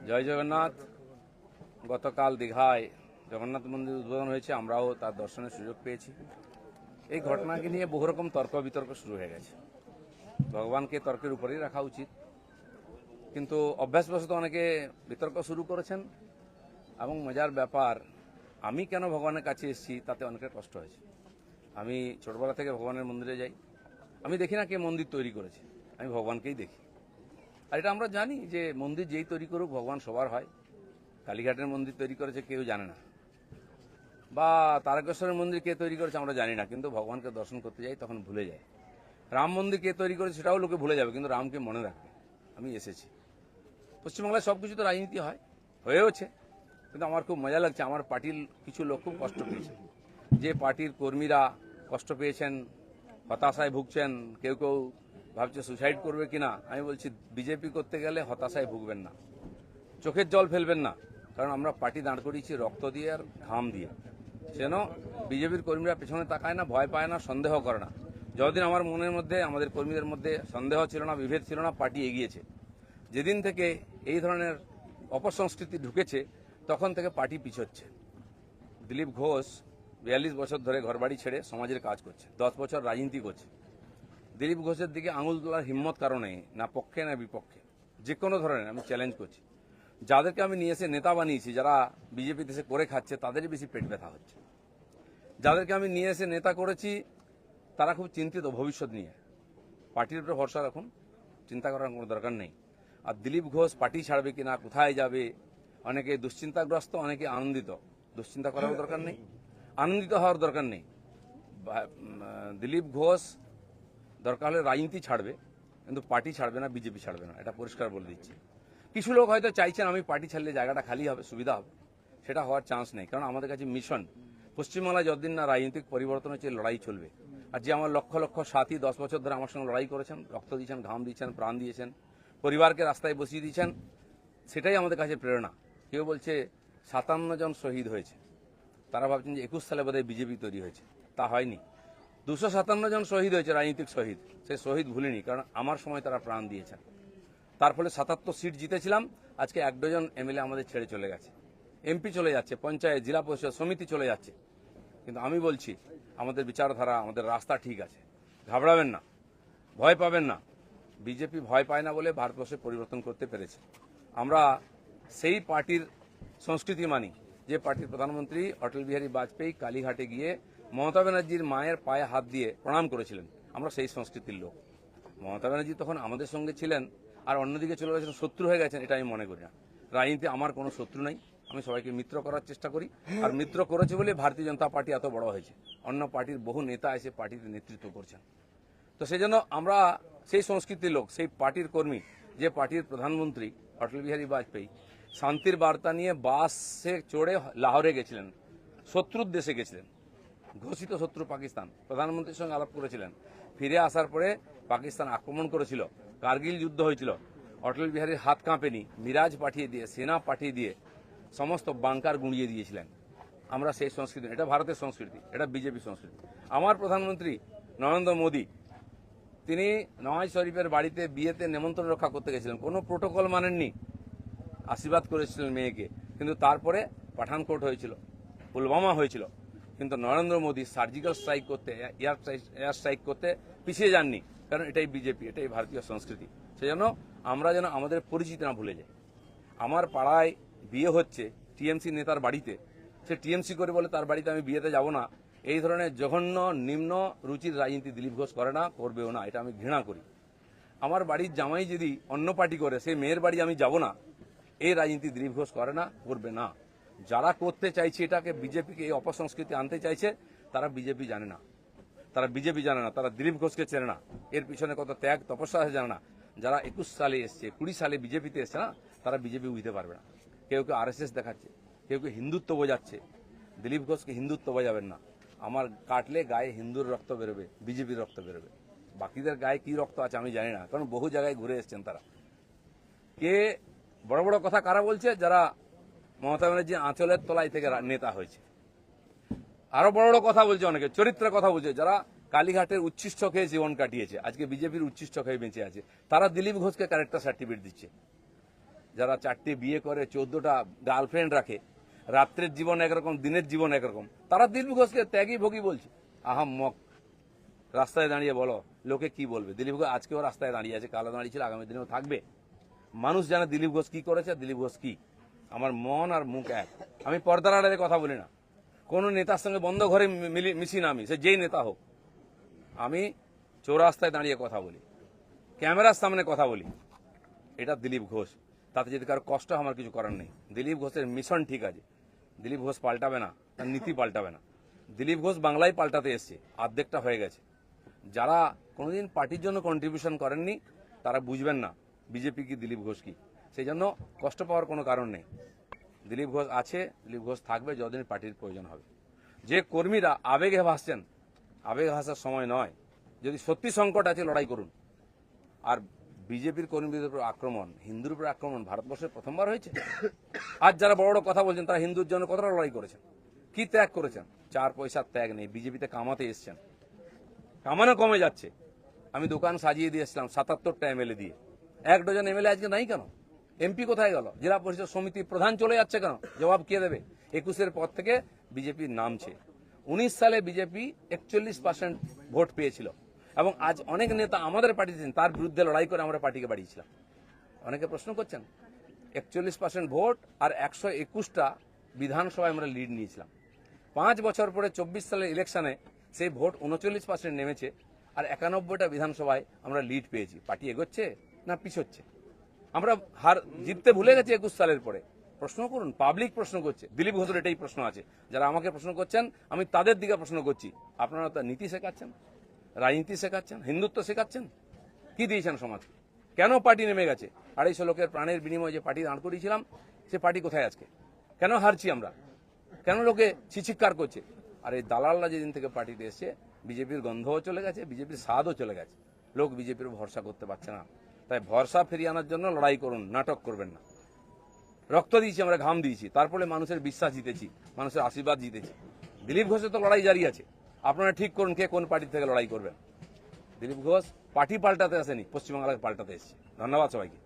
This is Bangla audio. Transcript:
জয় জগন্নাথ। গতকাল দীঘায় জগন্নাথ মন্দির উদ্বোধন হয়েছে, আমরাও তার দর্শনের সুযোগ পেয়েছি। এই ঘটনাকে নিয়ে বহু রকম তর্ক বিতর্ক শুরু হয়ে গেছে। ভগবানকে তর্কের উপরেই রাখা উচিত, কিন্তু অভ্যাসবশত অনেকে বিতর্ক শুরু করেছেন। এবং মজার ব্যাপার, আমি কেন ভগবানের কাছে এসেছি তাতে অনেকের কষ্ট হয়েছে। আমি ছোটবেলা থেকে ভগবানের মন্দিরে যাই, আমি দেখি না কে মন্দির তৈরি করেছে, আমি ভগবানকেই দেখি। আর এটা আমরা জানি যে মন্দির যেই তৈরি করুক ভগবান সবার হয়। কালীঘাটের মন্দির তৈরি করেছে কেউ জানে না, বা তারকেশ্বরের মন্দির কে তৈরি করেছে আমরা জানি না, কিন্তু ভগবানকে দর্শন করতে যাই তখন ভুলে যায়। রাম মন্দির কে তৈরি করেছে সেটাও লোকে ভুলে যাবে, কিন্তু রামকে মনে রাখবে। আমি এসেছি। পশ্চিমবাংলায় সব কিছু তো রাজনীতি হয়, হয়েওছে, কিন্তু আমার খুব মজা লাগছে। আমার পার্টির কিছু লোক খুব কষ্ট পেয়েছে, যে পার্টির কর্মীরা কষ্ট পেয়েছেন, হতাশায় ভুগছেন, কেউ কেউ ভাবছে সুসাইড করবে কিনা। আমি বলছি বিজেপি করতে গেলে হতাশায় ভুগবেন না, চোখের জল ফেলবেন না, কারণ আমরা পার্টি দাঁড় করিয়েছি রক্ত দিয়ে আর ঘাম দিয়ে। যেন বিজেপির কর্মীরা পেছনে তাকায় না, ভয় পায় না, সন্দেহ করে না। যতদিন আমার মনের মধ্যে, আমাদের কর্মীদের মধ্যে সন্দেহ ছিল না, বিভেদ ছিল না, পার্টি এগিয়েছে। যেদিন থেকে এই ধরনের অপসংস্কৃতি ঢুকেছে তখন থেকে পার্টি পিছোচ্ছে। দিলীপ ঘোষ 42 বছর ধরে ঘরবাড়ি ছেড়ে সমাজের কাজ করছে, 10 বছর রাজনীতি করছে। দিলীপ ঘোষের দিকে আঙুল তোলার হিম্মত কারণে না পক্ষে না বিপক্ষে, যে কোনো ধরনের আমি চ্যালেঞ্জ করছি। যাদেরকে আমি নিয়ে এসে নেতা বানিয়েছি, যারা বিজেপি দেশে করে খাচ্ছে, তাদেরই বেশি পেট ব্যথা হচ্ছে। যাদেরকে আমি নিয়ে এসে নেতা করেছি তারা খুব চিন্তিত ভবিষ্যৎ নিয়ে। পার্টির উপরে ভরসা রাখুন, চিন্তা করার কোনো দরকার নেই। আর দিলীপ ঘোষ পার্টি ছাড়বে কিনা, কোথায় যাবে, অনেকে দুশ্চিন্তাগ্রস্ত, অনেকে আনন্দিত। দুশ্চিন্তা করার দরকার নেই, আনন্দিত হওয়ার দরকার নেই। দিলীপ ঘোষ দরকার হলে রাজনীতি ছাড়বে, কিন্তু পার্টি ছাড়বে না, বিজেপি ছাড়বে না, এটা পরিষ্কার বলে দিচ্ছি। কিছু লোক হয়তো চাইছেন আমি পার্টি ছাড়লে জায়গাটা খালি হবে, সুবিধা হবে। সেটা হওয়ার চান্স নেই, কারণ আমাদের কাছে মিশন পশ্চিমবাংলায় যতদিন না রাজনৈতিক পরিবর্তন হচ্ছে লড়াই চলবে। আর যে আমার লক্ষ লক্ষ সাথী 10 বছর ধরে আমার সঙ্গে লড়াই করেছেন, রক্ত দিয়েছেন, ঘাম দিয়েছেন, প্রাণ দিয়েছেন, পরিবারকে রাস্তায় বসিয়ে দিয়েছেন, সেটাই আমাদের কাছে প্রেরণা। কেউ বলছে 57 জন শহীদ হয়েছে, তারা ভাবছেন যে 21 সালে বোধহয় বিজেপি তৈরি হয়েছে। তা হয়নি। 257 জন শহীদ হয়েছে, রাজনৈতিক শহীদ। সেই শহীদ ভুলিনি, কারণ আমার সময় তারা প্রাণ দিয়েছেন। তার ফলে 77 সিট জিতেছিলাম। আজকে 1 ডজন এমএলএ আমাদের ছেড়ে চলে গেছে, এমপি চলে যাচ্ছে, পঞ্চায়েত, জেলা পরিষদ, সমিতি চলে যাচ্ছে। কিন্তু আমি বলছি আমাদের বিচারধারা, আমাদের রাস্তা ঠিক আছে, ঘাবড়াবেন না, ভয় পাবেন না। বিজেপি ভয় পায় না বলে ভারতবর্ষে পরিবর্তন করতে পেরেছে। আমরা সেই পার্টির সংস্কৃতি মানি যে পার্টির প্রধানমন্ত্রী অটল বিহারী বাজপেয়ী কালীঘাটে গিয়ে মমতা ব্যানার্জির মায়ের পায়ে হাত দিয়ে প্রণাম করেছিলেন। আমরা সেই সংস্কৃতির লোক। মমতা ব্যানার্জি তখন আমাদের সঙ্গে ছিলেন, আর অন্যদিকে চলে গেছেন, শত্রু হয়ে গেছেন, এটা আমি মনে করি না। রাজনীতি আমার কোনো শত্রু নাই, আমি সবাইকে মিত্র করার চেষ্টা করি। আর মিত্র করেছে বলে ভারতীয় জনতা পার্টি এত বড় হয়েছে। অন্য পার্টির বহু নেতা এসে পার্টির নেতৃত্ব করছেন। তো সেই জন্য আমরা সেই সংস্কৃতির লোক, সেই পার্টির কর্মী যে পার্টির প্রধানমন্ত্রী অটল বিহারী বাজপেয়ী শান্তির বার্তা নিয়ে বাসে চড়ে লাহোরে গেছিলেন, শত্রুর দেশে গেছিলেন, ঘোষিত শত্রু পাকিস্তান। প্রধানমন্ত্রীর সঙ্গে আলাপ করেছিলেন। ফিরে আসার পরে পাকিস্তান আক্রমণ করেছিল, কার্গিল যুদ্ধ হয়েছিল। অটল বিহারীর হাত কাঁপেনি, মিরাজ পাঠিয়ে দিয়ে, সেনা পাঠিয়ে দিয়ে সমস্ত বাংকার গুঁড়িয়ে দিয়েছিলেন। আমরা সেই সংস্কৃতি, এটা ভারতের সংস্কৃতি, এটা বিজেপি সংস্কৃতি। আমার প্রধানমন্ত্রী নরেন্দ্র মোদী, তিনি নওয়াজ শরীফের বাড়িতে বিয়েতে নেমন্ত্রণ রক্ষা করতে গেছিলেন, কোনো প্রোটোকল মানেননি, আশীর্বাদ করেছিলেন মেয়েকে। কিন্তু তারপরে পাঠানকোট হয়েছিল, পুলওয়ামা হয়েছিল, কিন্তু নরেন্দ্র মোদী সার্জিক্যাল স্ট্রাইক করতে, এয়ার স্ট্রাইক করতে পিছিয়ে যাননি, কারণ এটাই বিজেপি, এটাই ভারতীয় সংস্কৃতি। সেজন্য আমরা যেন আমাদের পরিচিতি না ভুলে যাই। আমার পাড়ায় বিয়ে হচ্ছে টিএমসি নেতার বাড়িতে, সে টিএমসি করে বলে তার বাড়িতে আমি বিয়েতে যাব না। এই ধরনের জঘন্য নিম্ন রুচির রাজনীতি দিলীপ ঘোষ করে না, করবেও না, এটা আমি ঘৃণা করি। আমার বাড়ির জামাই যদি অন্য পার্টি করে, সেই মেয়ের বাড়ি আমি যাব না, এই রাজনীতি দিলীপ ঘোষ করে না, করবে না। যারা করতে চাইছে এটাকে, বিজেপিকে এই অপসংস্কৃতি আনতে চাইছে, তারা বিজেপি জানে না, তারা বিজেপি জানে না, তারা দিলীপ ঘোষকে চেনে না, এর পিছনে কত ত্যাগ তপস্যা আছে জানে না। যারা 21 সালে এসছে, 20 সালে বিজেপিতে এসছে না, তারা বিজেপি বুঝতে পারবে না। কেউ কেউ আরএসএস দেখাচ্ছে, কেউ কেউ হিন্দুত্ব বোঝাচ্ছে। দিলীপ ঘোষকে হিন্দুত্ব বোঝাবেন না। আমার কাটলে গায়ে হিন্দুর রক্ত বেরোবে, বিজেপির রক্ত বেরোবে। বাকিদের গায়ে কি রক্ত আছে আমি জানি না, কারণ বহু জায়গায় ঘুরে এসছেন তারা। কে বড় বড় কথা কারা বলছে? যারা মমতা ব্যানার্জি আঁচলের তলায় থেকে নেতা হয়েছে। আরো বড় বড় কথা বলছে, অনেকে চরিত্রের কথা বলছে, যারা কালীঘাটের উচ্ছিষ্ট খেয়ে জীবন কাটিয়েছে, আজকে বিজেপির উচ্ছিষ্ট খেয়ে বেঁচে আছে, তারা দিলীপ ঘোষকে ক্যারেক্টার সার্টিফিকেট দিচ্ছে। যারা 4টে বিয়ে করে 14টা গার্লফ্রেন্ড রাখে, রাত্রের জীবন একরকম দিনের জীবন একরকম, তারা দিলীপ ঘোষকে ত্যাগী ভোগী বলছে। আহাম্মক, রাস্তায় দাঁড়িয়ে বলো লোকে কি বলবে। দিলীপ ঘোষ আজকেও রাস্তায় দাঁড়িয়ে আছে, কালো দাঁড়িয়েছিল, আগামী দিনেও থাকবে। মানুষ জানে দিলীপ ঘোষ কি করেছে, দিলীপ ঘোষ কি। আমার মন আর মুখ এক। আমি পর্দার আড়ালে কথা বলি না, কোনো নেতার সঙ্গে বন্ধ ঘরে মিশি না, আমি সে যেই নেতা হোক। আমি চৌরাস্তায় দাঁড়িয়ে কথা বলি, ক্যামেরার সামনে কথা বলি। এটা দিলীপ ঘোষ, তাতে যদি কারো কষ্ট আমার কিছু করার নেই। দিলীপ ঘোষের মিশন ঠিক আছে, দিলীপ ঘোষ পাল্টাবে না, তার নীতি পাল্টাবে না। দিলীপ ঘোষ বাংলায় পাল্টাতে এসছে, অর্ধেকটা হয়ে গেছে। যারা কোনোদিন পার্টির জন্য কন্ট্রিবিউশন করেননি তারা বুঝবেন না বিজেপি কি, দিলীপ ঘোষ কি। সেই জন্য কষ্ট পাওয়ার কোনো কারণ নেই। দিলীপ ঘোষ আছে, দিলীপ ঘোষ থাকবে যতদিন পার্টির প্রয়োজন হবে। যে কর্মীরা আবেগে ভাসছেন, আবেগে ভাসার সময় নয়। যদি সত্যি সংকট আছে লড়াই করুন। আর বিজেপির কর্মীদের উপর আক্রমণ, হিন্দুর উপর আক্রমণ ভারতবর্ষে প্রথমবার হয়েছে। আজ যারা বড় বড় কথা বলছেন তারা হিন্দুর জন্য কতটা লড়াই করেছেন, কি ত্যাগ করেছেন। 4 পয়সার ত্যাগ নেই, বিজেপিতে কামাতে এসছেন, কামানো কমে যাচ্ছে। আমি দোকান সাজিয়ে দিয়েছিলাম 77টা এমএলএ দিয়ে, 1 ডজন এমএলএ আজকে নাই কেন? এমপি কোথায় গেল? জেলা পরিষদ সমিতি প্রধান চলে যাচ্ছে কেন? জবাব কে দেবে? 21-এর পর থেকে বিজেপির নামছে। 19 সালে বিজেপি 41% ভোট পেয়েছিল, এবং আজ অনেক নেতা আমাদের পার্টিতে তার বিরুদ্ধে লড়াই করে আমরা পার্টিকে বাড়িয়েছিলাম। অনেকে প্রশ্ন করছেন, 41% ভোট আর 121টা বিধানসভায় আমরা লিড নিয়েছিলাম। 5 বছর পরে 24 সালের ইলেকশনে সেই ভোট 39% নেমেছে, আর 91টা বিধানসভায় আমরা লিড পেয়েছি। পার্টি এগোচ্ছে না পিছোচ্ছে? আমরা হার জিততে ভুলে গেছি 21 সালের পরে। প্রশ্ন করুন, পাবলিক প্রশ্ন করছে। দিলীপ ঘোষের এটাই প্রশ্ন আছে। যারা আমাকে প্রশ্ন করছেন আমি তাদের দিকে প্রশ্ন করছি। আপনারা তো নীতি শেখাচ্ছেন, রাজনীতি শেখাচ্ছেন, হিন্দুত্ব শেখাচ্ছেন, কি দিয়েছেন সমাজকে? কেন পার্টি নেমে গেছে? 250 লোকের প্রাণের বিনিময়ে যে পার্টি দাঁড় করিয়েছিলাম, সে পার্টি কোথায় আজকে? কেন হারছি আমরা? কেন লোকে ছিচিৎকার করছে? আর এই দালালরা যেদিন থেকে পার্টিতে এসছে, বিজেপির গন্ধও চলে গেছে, বিজেপির স্বাদও চলে গেছে। লোক বিজেপির ভরসা করতে পারছে না। তাই ভরসা ফিরিয়ে আনার জন্য লড়াই করুন, নাটক করবেন না। রক্ত দিয়েছি আমরা, ঘাম দিয়েছি, তারপরে মানুষের বিশ্বাস জিতেছি, মানুষের আশীর্বাদ জিতেছি। দিলীপ ঘোষের তো লড়াই জারি আছে। আপনারা ঠিক করুন কে কোন পার্টি থেকে লড়াই করবেন। দিলীপ ঘোষ পার্টি পাল্টাতে আসেনি, পশ্চিমবাংলাকে পাল্টাতে এসেছে। ধন্যবাদ সবাইকে।